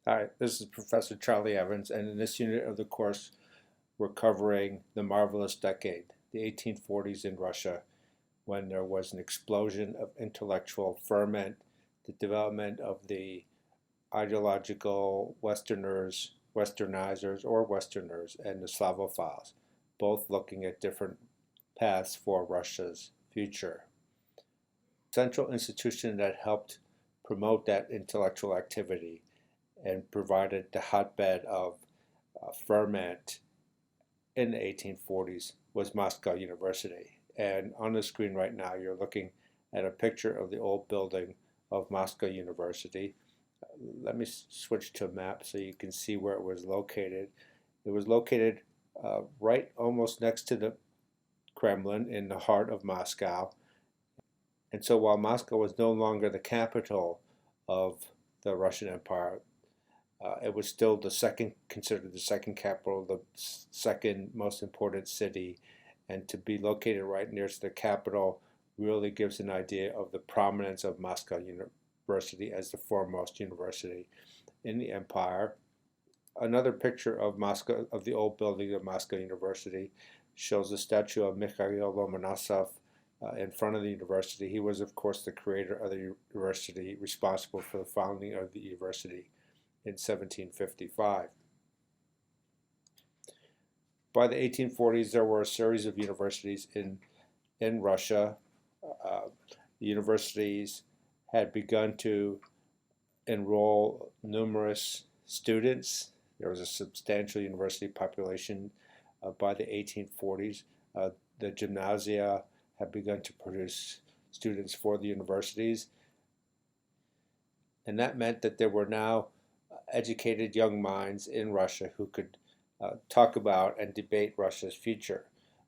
Hi, this is Professor Charlie Evans, and in this unit of the course, we're covering the marvelous decade, the 1840s in Russia, when there was an explosion of intellectual ferment, the development of the ideological Westernizers, or Westerners, and the Slavophiles, both looking at different paths for Russia's future. Central institution that helped promote that intellectual activity and provided the hotbed of ferment in the 1840s was Moscow University. And on the screen right now, you're looking at a picture of the old building of Moscow University. Let me switch to a map so you can see where it was located. It was located right almost next to the Kremlin in the heart of Moscow. And so while Moscow was no longer the capital of the Russian Empire, it was still considered the second capital, the second most important city, and to be located right near to the capital really gives an idea of the prominence of Moscow University as the foremost university in the empire. Another picture of Moscow, of the old building of Moscow University, shows a statue of Mikhail Lomonosov in front of the university. He was, of course, the creator of the university, responsible for the founding of the university in 1755. By the 1840s, there were a series of universities in Russia. The universities had begun to enroll numerous students. There was a substantial university population by the 1840s. The gymnasia had begun to produce students for the universities, and that meant that there were now educated young minds in Russia who could talk about and debate Russia's future.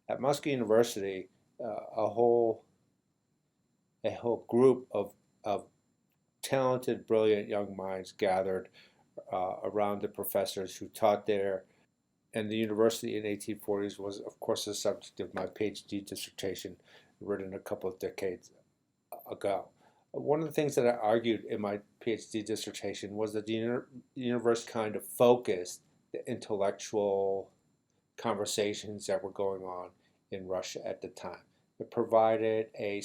At Moscow University, a whole group of talented, brilliant young minds gathered around the professors who taught there. And the university in the 1840s was, of course, the subject of my PhD dissertation written a couple of decades ago. One of the things that I argued in my PhD dissertation was that the universe kind of focused the intellectual conversations that were going on in Russia at the time. It provided a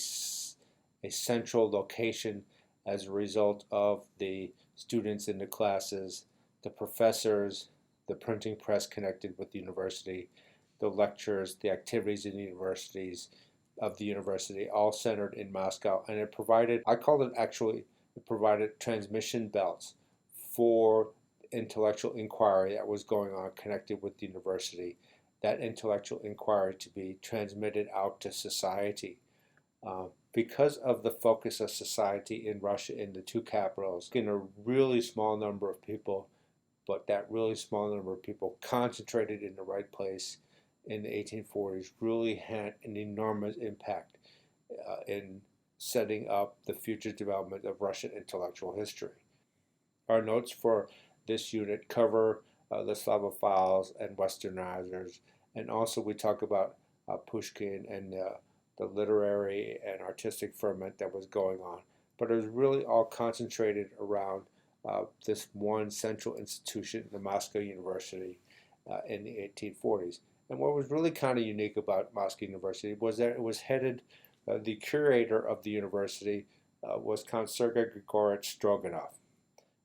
central location as a result of the students in the classes, the professors, the printing press connected with the university, the lectures, the activities in the universities, of the university, all centered in Moscow. And it provided, I called it actually, it provided transmission belts for intellectual inquiry that was going on connected with the university, that intellectual inquiry to be transmitted out to society. Because of the focus of society in Russia in the two capitals, in a really small number of people, but that really small number of people concentrated in the right place in the 1840s really had an enormous impact in setting up the future development of Russian intellectual history. Our notes for this unit cover the Slavophiles and Westernizers, and also we talk about Pushkin and the literary and artistic ferment that was going on. But it was really all concentrated around this one central institution, the Moscow University, in the 1840s. And what was really kind of unique about Moscow University was that it was headed, the curator of the university was Count Sergei Grigorovich Stroganov,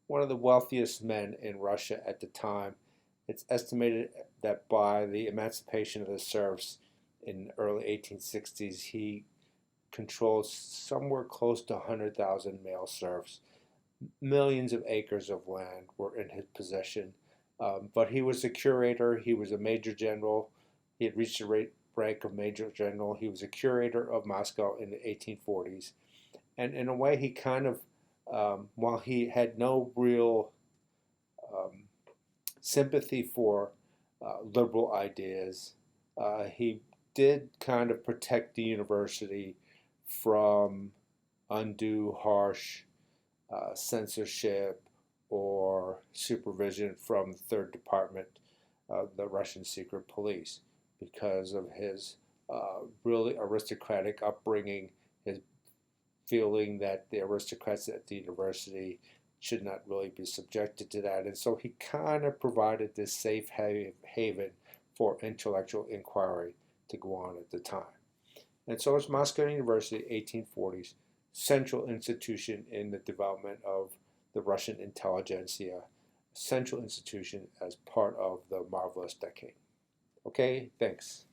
one of the wealthiest men in Russia at the time. It's estimated that by the emancipation of the serfs in the early 1860s, he controlled somewhere close to 100,000 male serfs. Millions of acres of land were in his possession. But he was a curator, he was a major general, he had reached the rank of major general, he was a curator of Moscow in the 1840s. And in a way, he kind of, while he had no real um, sympathy for liberal ideas, he did kind of protect the university from undue, harsh censorship or supervision from the Third Department of the Russian secret police because of his really aristocratic upbringing, his feeling that the aristocrats at the university should not really be subjected to that. And so he kind of provided this safe haven for intellectual inquiry to go on at the time. And so it's Moscow University, 1840s, central institution in the development of the Russian intelligentsia, central institution as part of the marvelous decade. Okay, thanks.